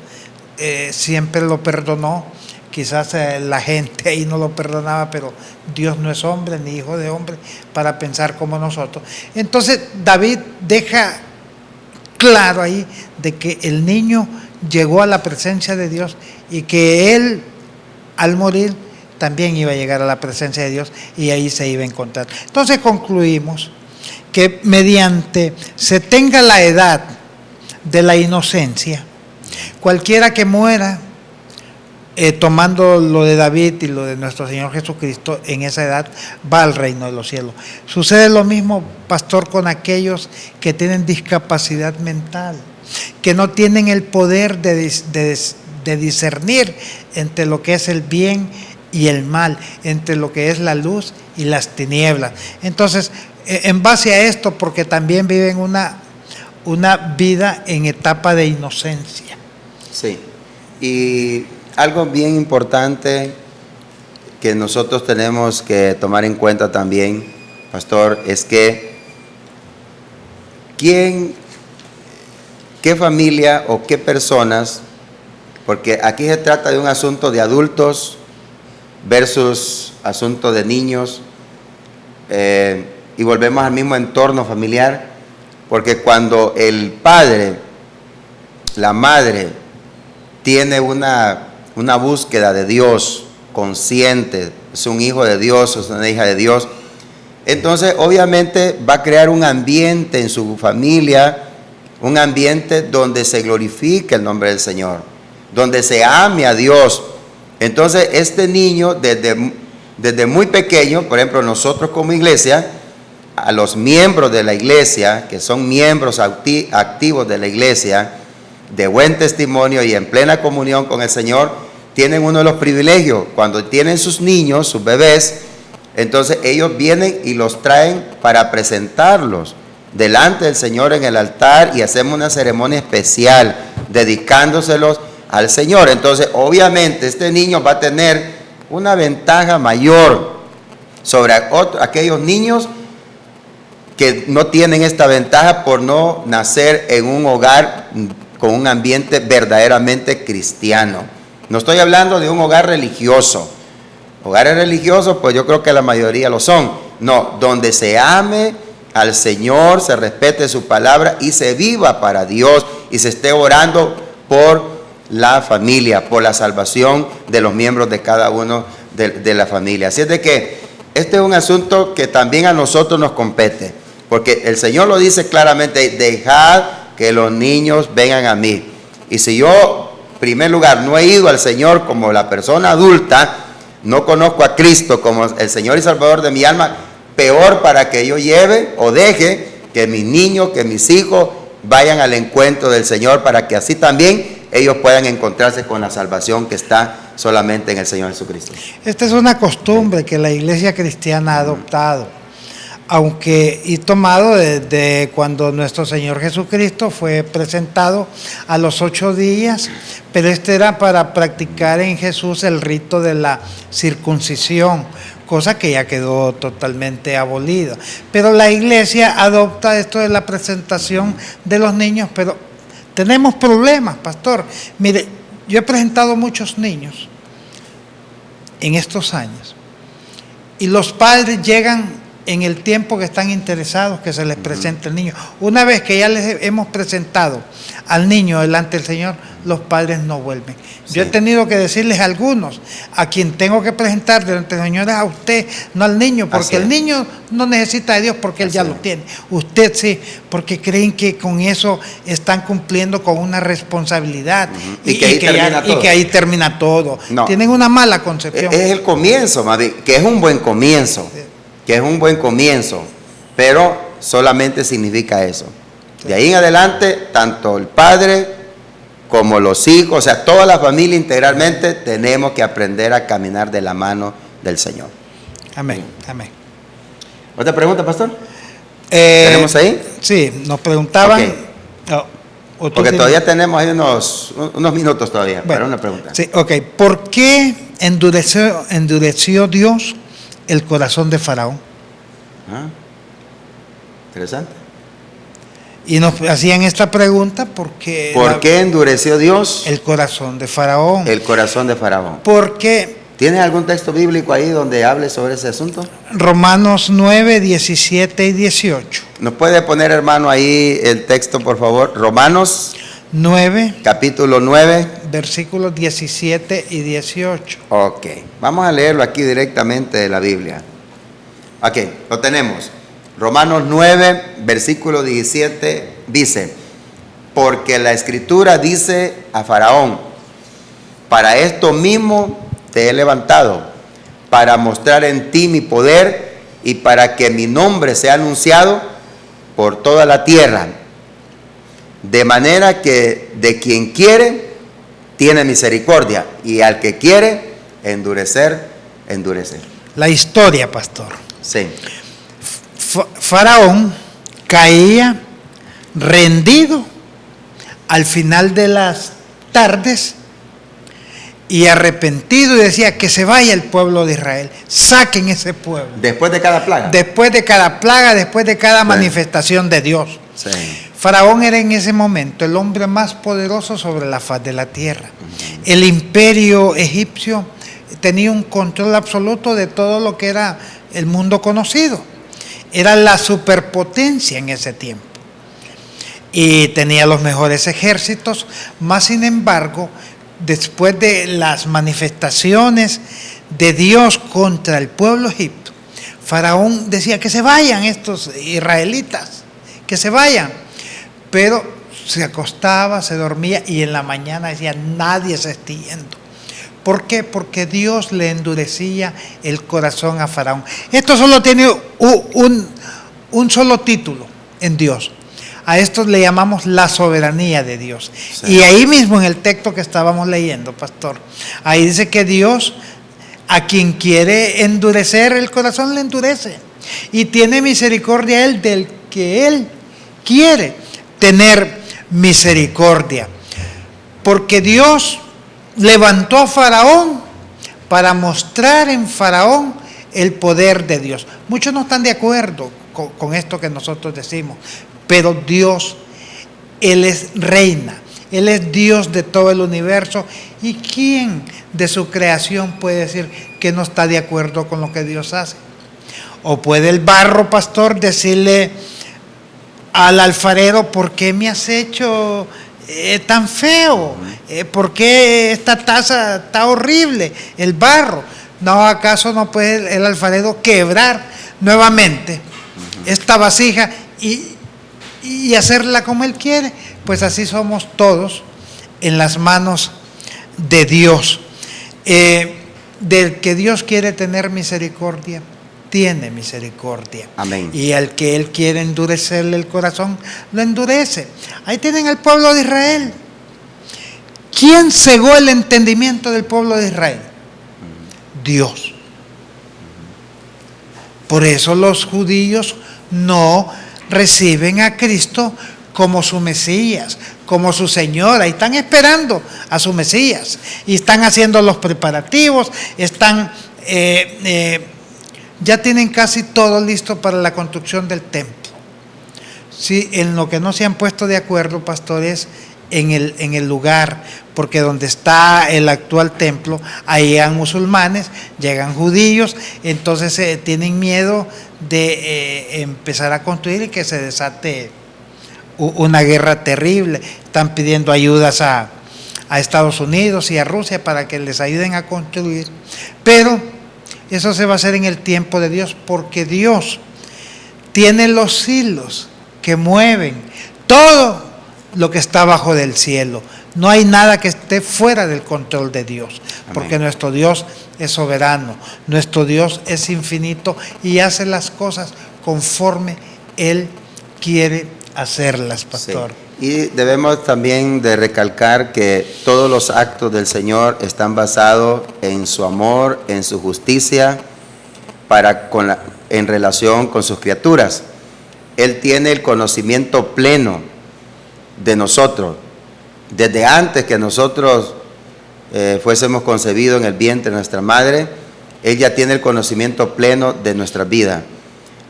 siempre lo perdonó. Quizás la gente ahí no lo perdonaba, pero Dios no es hombre ni hijo de hombre para pensar como nosotros. Entonces David deja claro ahí de que el niño llegó a la presencia de Dios y que él al morir también iba a llegar a la presencia de Dios y ahí se iba a encontrar. Entonces concluimos que mediante se tenga la edad de la inocencia, cualquiera que muera tomando lo de David y lo de nuestro Señor Jesucristo en esa edad, va al reino de los cielos. Sucede lo mismo, pastor, con aquellos que tienen discapacidad mental. que no tienen el poder de discernir entre lo que es el bien y el mal, entre lo que es la luz y las tinieblas. Entonces, en base a esto, porque también viven una vida en etapa de inocencia. Sí, y algo bien importante que nosotros tenemos que tomar en cuenta también, pastor, es que qué familia o qué personas, porque aquí se trata de un asunto de adultos versus asunto de niños, y volvemos al mismo entorno familiar, porque cuando el padre, la madre, tiene una búsqueda de Dios consciente, es un hijo de Dios, es una hija de Dios, entonces obviamente va a crear un ambiente en su familia, un ambiente donde se glorifique el nombre del Señor, donde se ame a Dios. Entonces este niño desde muy pequeño, por ejemplo nosotros como iglesia, a los miembros de la iglesia, que son miembros activos de la iglesia, de buen testimonio y en plena comunión con el Señor, tienen uno de los privilegios. Cuando tienen sus niños, sus bebés, entonces ellos vienen y los traen para presentarlos delante del Señor en el altar y hacemos una ceremonia especial dedicándoselos al Señor. Entonces obviamente este niño va a tener una ventaja mayor sobre aquellos niños que no tienen esta ventaja por no nacer en un hogar con un ambiente verdaderamente cristiano. No estoy hablando de un hogar religioso. Hogares religiosos, pues yo creo que la mayoría lo son. No, donde se ame al Señor, se respete su palabra y se viva para Dios y se esté orando por la familia, por la salvación de los miembros de cada uno de la familia. Así es de que este es un asunto que también a nosotros nos compete, porque el Señor lo dice claramente: dejad que los niños vengan a mí. Y si yo, en primer lugar, no he ido al Señor como la persona adulta, no conozco a Cristo como el Señor y Salvador de mi alma, peor para que yo lleve o deje que mis niños, que mis hijos vayan al encuentro del Señor, para que así también ellos puedan encontrarse con la salvación que está solamente en el Señor Jesucristo. Esta es una costumbre que la iglesia cristiana ha adoptado, aunque y tomado desde cuando nuestro Señor Jesucristo fue presentado a los 8 días, pero era para practicar en Jesús el rito de la circuncisión, cosa que ya quedó totalmente abolida. Pero la iglesia adopta esto de la presentación de los niños, pero tenemos problemas, pastor. Mire, yo he presentado muchos niños en estos años y los padres llegan en el tiempo que están interesados que se les presente el niño. Una vez que ya les hemos presentado al niño delante del Señor, los padres no vuelven. Sí. Yo he tenido que decirles a algunos, a quien tengo que presentar delante del Señor es a usted, no al niño, porque el niño no necesita de Dios porque él ya lo tiene. Usted sí, porque creen que con eso están cumpliendo con una responsabilidad y que ahí termina todo. No. Tienen una mala concepción. Es el comienzo, más bien, que es un buen comienzo. Sí. Que es un buen comienzo, pero solamente significa eso. De ahí en adelante, tanto el padre como los hijos, o sea, toda la familia integralmente, tenemos que aprender a caminar de la mano del Señor. Amén, amén. ¿Otra pregunta, pastor? ¿Tenemos ahí? Sí, nos preguntaban... Okay. Porque todavía tenemos ahí unos minutos todavía, bueno, para una pregunta. Sí, ok. ¿Por qué endureció Dios el corazón de Faraón? Interesante. Y nos hacían esta pregunta porque... ¿Por qué endureció Dios el corazón de Faraón? El corazón de Faraón. Porque... ¿Tiene algún texto bíblico ahí donde hable sobre ese asunto? Romanos 9, 17 y 18. ¿Nos puede poner, hermano, ahí el texto, por favor? Romanos 9. Capítulo 9. Versículos 17 y 18. Ok, vamos a leerlo aquí directamente de la Biblia. Ok, lo tenemos. Romanos 9, versículo 17 dice: porque la Escritura dice a Faraón: para esto mismo te he levantado, para mostrar en ti mi poder y para que mi nombre sea anunciado por toda la tierra. De manera que de quien quiere, tiene misericordia, y al que quiere endurecer, endurece. La historia, pastor. Sí. Faraón caía rendido al final de las tardes y arrepentido, y decía que se vaya el pueblo de Israel, saquen ese pueblo. Después de cada plaga. Después de cada plaga, después de cada manifestación de Dios. Sí. Faraón era en ese momento el hombre más poderoso sobre la faz de la tierra. El imperio egipcio tenía un control absoluto de todo lo que era el mundo conocido. Era la superpotencia en ese tiempo. Y tenía los mejores ejércitos, más sin embargo, después de las manifestaciones de Dios contra el pueblo egipcio, Faraón decía que se vayan estos israelitas, que se vayan. Pero se acostaba, se dormía y en la mañana decía, nadie se está yendo. ¿Por qué? Porque Dios le endurecía el corazón a Faraón. Esto solo tiene un solo título en Dios. A esto le llamamos la soberanía de Dios. Sí. Y ahí mismo en el texto que estábamos leyendo, pastor, ahí dice que Dios a quien quiere endurecer el corazón le endurece. Y tiene misericordia Él del que Él quiere tener misericordia. Porque Dios levantó a Faraón para mostrar en Faraón el poder de Dios. Muchos no están de acuerdo con esto que nosotros decimos, pero Dios, Él es reina, Él es Dios de todo el universo. ¿Y quién de su creación puede decir que no está de acuerdo con lo que Dios hace? ¿O puede el barro, pastor, decirle al alfarero, ¿por qué me has hecho tan feo? ¿Por qué esta taza está horrible? El barro. ¿No acaso no puede el alfarero quebrar nuevamente esta vasija y hacerla como Él quiere? Pues así somos todos en las manos de Dios. Del que Dios quiere tener misericordia, tiene misericordia. Amén. Y al que Él quiere endurecerle el corazón, lo endurece. Ahí tienen al pueblo de Israel. ¿Quién cegó el entendimiento del pueblo de Israel? Dios. Por eso los judíos no reciben a Cristo como su Mesías, como su Señor. Ahí están esperando a su Mesías y están haciendo los preparativos, están ya tienen casi todo listo para la construcción del templo. Sí, en lo que no se han puesto de acuerdo, pastores, en el lugar, porque donde está el actual templo, ahí llegan musulmanes, llegan judíos, entonces tienen miedo de empezar a construir y que se desate una guerra terrible. Están pidiendo ayudas a Estados Unidos y a Rusia para que les ayuden a construir, pero eso se va a hacer en el tiempo de Dios, porque Dios tiene los hilos que mueven todo lo que está bajo del cielo. No hay nada que esté fuera del control de Dios. Amén. Porque nuestro Dios es soberano, nuestro Dios es infinito y hace las cosas conforme Él quiere hacerlas, pastor. Sí. Y debemos también de recalcar que todos los actos del Señor están basados en su amor, en su justicia, en relación con sus criaturas. Él tiene el conocimiento pleno de nosotros, desde antes que nosotros fuésemos concebidos en el vientre de nuestra madre. Él ya tiene el conocimiento pleno de nuestra vida.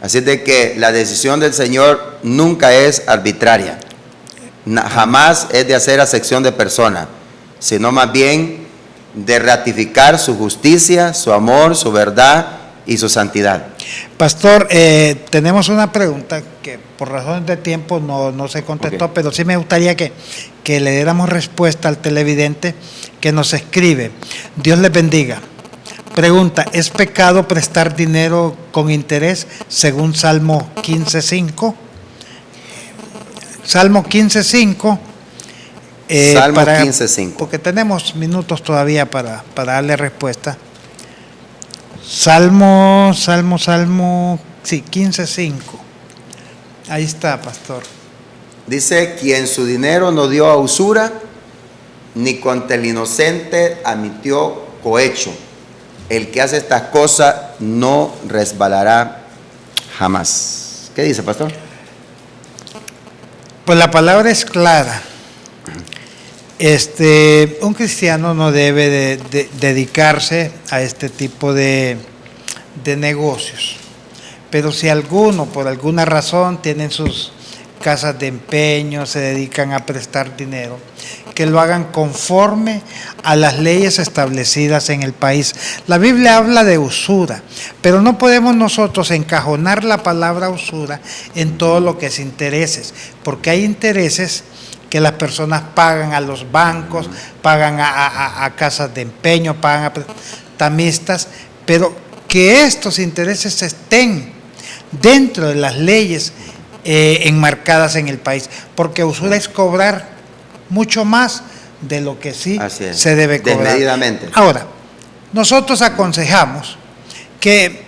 Así de que la decisión del Señor nunca es arbitraria, jamás es de hacer acepción de persona, sino más bien de ratificar su justicia, su amor, su verdad y su santidad. Pastor, tenemos una pregunta que por razones de tiempo no se contestó, pero sí me gustaría que le diéramos respuesta al televidente que nos escribe. Dios les bendiga. Pregunta, ¿es pecado prestar dinero con interés según Salmo 15:5? Salmo 15:5. Salmo 15:5. Porque tenemos minutos todavía para darle respuesta. Salmo, sí, 15:5. Ahí está, pastor. Dice, quien su dinero no dio a usura, ni contra el inocente admitió cohecho. El que hace estas cosas no resbalará jamás. ¿Qué dice, pastor? Pues la palabra es clara. Un cristiano no debe de dedicarse a este tipo de negocios. Pero si alguno, por alguna razón, tienen sus casas de empeño, se dedican a prestar dinero, que lo hagan conforme a las leyes establecidas en el país. La Biblia habla de usura, pero no podemos nosotros encajonar la palabra usura en todo lo que es intereses, porque hay intereses que las personas pagan a los bancos, pagan a casas de empeño, pagan a prestamistas, pero que estos intereses estén dentro de las leyes enmarcadas en el país, porque usura es cobrar mucho más de lo que sí se debe cobrar. Desmedidamente. Ahora, nosotros aconsejamos que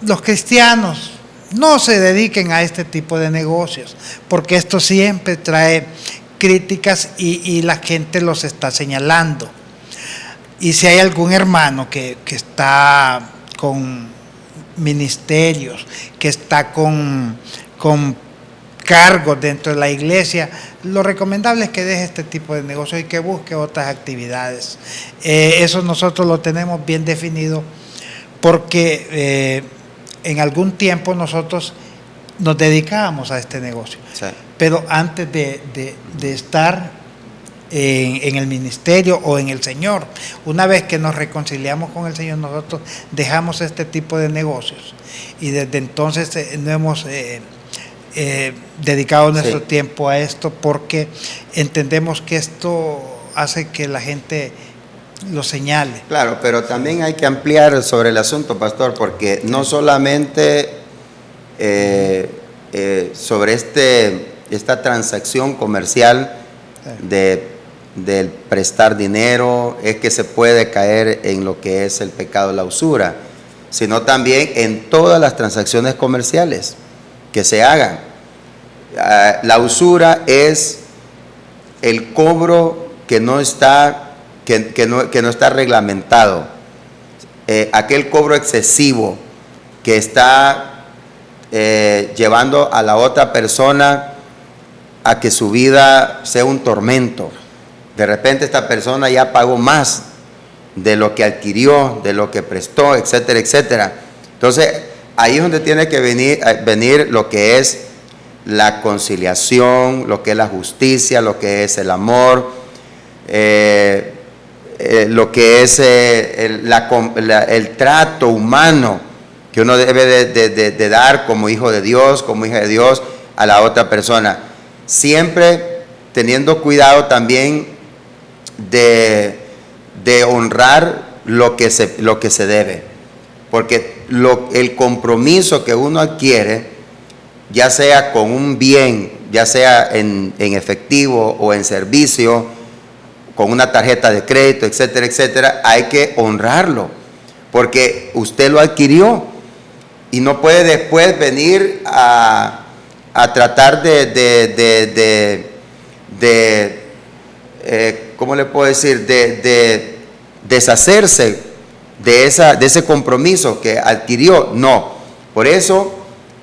los cristianos no se dediquen a este tipo de negocios, porque esto siempre trae críticas y la gente los está señalando. Y si hay algún hermano que está con ministerios, que está con cargos dentro de la iglesia, lo recomendable es que deje este tipo de negocios y que busque otras actividades. Eso nosotros lo tenemos bien definido, porque en algún tiempo nosotros nos dedicábamos a este negocio. Sí. Pero antes de estar en el ministerio o en el Señor, una vez que nos reconciliamos con el Señor, nosotros dejamos este tipo de negocios y desde entonces no hemos dedicado nuestro tiempo a esto, porque entendemos que esto hace que la gente lo señale. Claro, pero también hay que ampliar sobre el asunto, pastor, porque no solamente sobre esta transacción comercial del prestar dinero es que se puede caer en lo que es el pecado de la usura, sino también en todas las transacciones comerciales que se hagan. La usura es el cobro que no está reglamentado, aquel cobro excesivo que está llevando a la otra persona a que su vida sea un tormento. De repente esta persona ya pagó más de lo que adquirió, de lo que prestó, etcétera, etcétera. Entonces ahí es donde tiene que venir lo que es la conciliación, lo que es la justicia, lo que es el amor, lo que es el trato humano que uno debe de dar como hijo de Dios, como hija de Dios a la otra persona, siempre teniendo cuidado también de honrar lo que se debe, porque el compromiso que uno adquiere, ya sea con un bien, ya sea en efectivo o en servicio, con una tarjeta de crédito, etcétera, etcétera, hay que honrarlo, porque usted lo adquirió y no puede después venir a tratar ¿cómo le puedo decir? De deshacerse de ese compromiso que adquirió. No, por eso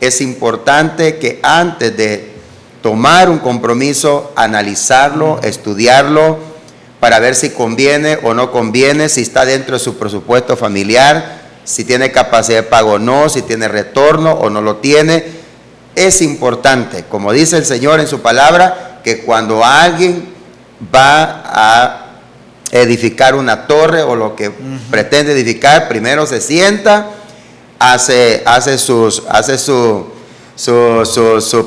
es importante que antes de tomar un compromiso, analizarlo, estudiarlo, para ver si conviene o no conviene, si está dentro de su presupuesto familiar, si tiene capacidad de pago o no, si tiene retorno o no lo tiene. Es importante, como dice el Señor en su palabra, que cuando alguien va a edificar una torre o lo que pretende edificar, primero se sienta, hace su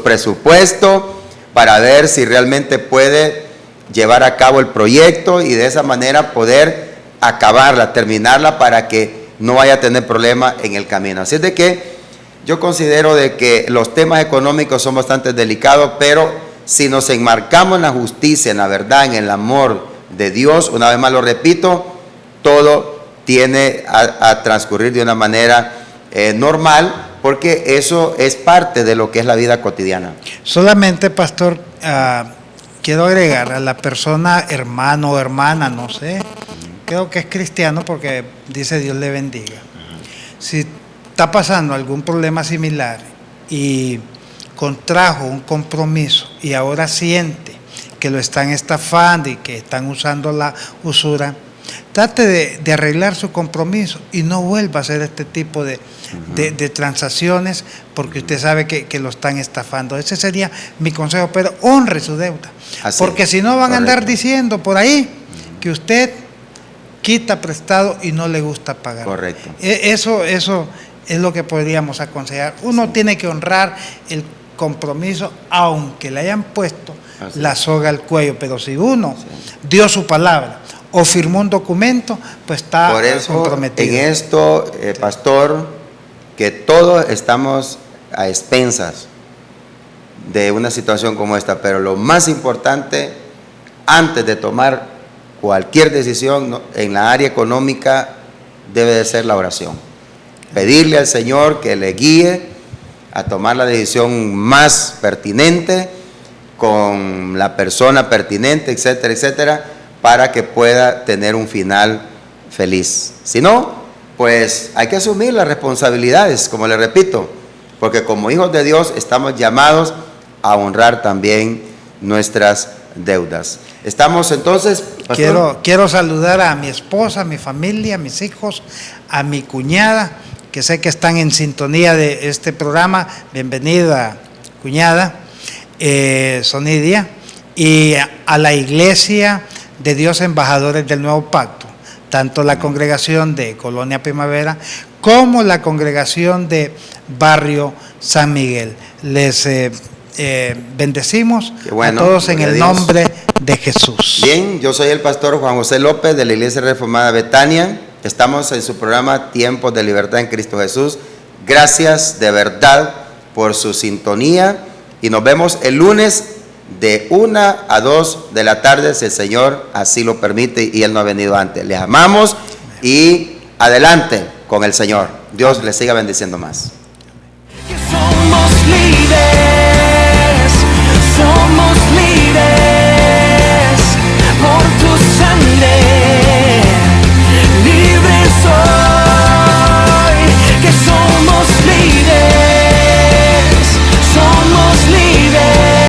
presupuesto para ver si realmente puede llevar a cabo el proyecto y de esa manera poder acabarla, terminarla, para que no vaya a tener problemas en el camino. Así es de que yo considero de que los temas económicos son bastante delicados, pero si nos enmarcamos en la justicia, en la verdad, en el amor de Dios, una vez más lo repito, todo tiene a transcurrir de una manera normal, porque eso es parte de lo que es la vida cotidiana. Solamente, pastor, quiero agregar a la persona hermano o hermana, no sé, creo que es cristiano porque dice Dios le bendiga. Si está pasando algún problema similar y contrajo un compromiso y ahora siente que lo están estafando y que están usando la usura, trate de arreglar su compromiso y no vuelva a hacer este tipo de transacciones, porque usted sabe que lo están estafando. Ese sería mi consejo, pero honre su deuda. Así porque es, si no van a andar correcto. diciendo por ahí que usted quita prestado y no le gusta pagar. Correcto. Eso es lo que podríamos aconsejar. Uno tiene que honrar el compromiso, aunque le hayan puesto Así la es. soga al cuello, pero si uno dio su palabra o firmó un documento, pues está Por eso, comprometido. en esto, pastor, que todos estamos a expensas de una situación como esta, pero lo más importante, antes de tomar cualquier decisión en la área económica, debe de ser la oración. Pedirle al Señor que le guíe a tomar la decisión más pertinente, con la persona pertinente, etcétera, etcétera, para que pueda tener un final feliz. Si no, pues hay que asumir las responsabilidades, como le repito, porque como hijos de Dios estamos llamados a honrar también nuestras deudas. Estamos entonces, pastor. Quiero saludar a mi esposa, a mi familia, a mis hijos, a mi cuñada, que sé que están en sintonía de este programa. Bienvenida, cuñada, Sonidia, y a la Iglesia de Dios Embajadores del Nuevo Pacto, tanto la congregación de Colonia Primavera como la congregación de Barrio San Miguel. Les bendecimos bueno, a todos en el Dios. nombre de Jesús. Bien, yo soy el pastor Juan José López de la Iglesia Reformada Betania. Estamos en su programa Tiempos de Libertad en Cristo Jesús. Gracias de verdad por su sintonía y nos vemos el lunes de 1 a 2 de la tarde, si el Señor así lo permite y Él no ha venido antes. Les amamos y adelante con el Señor. Dios les siga bendiciendo más. Que somos líderes.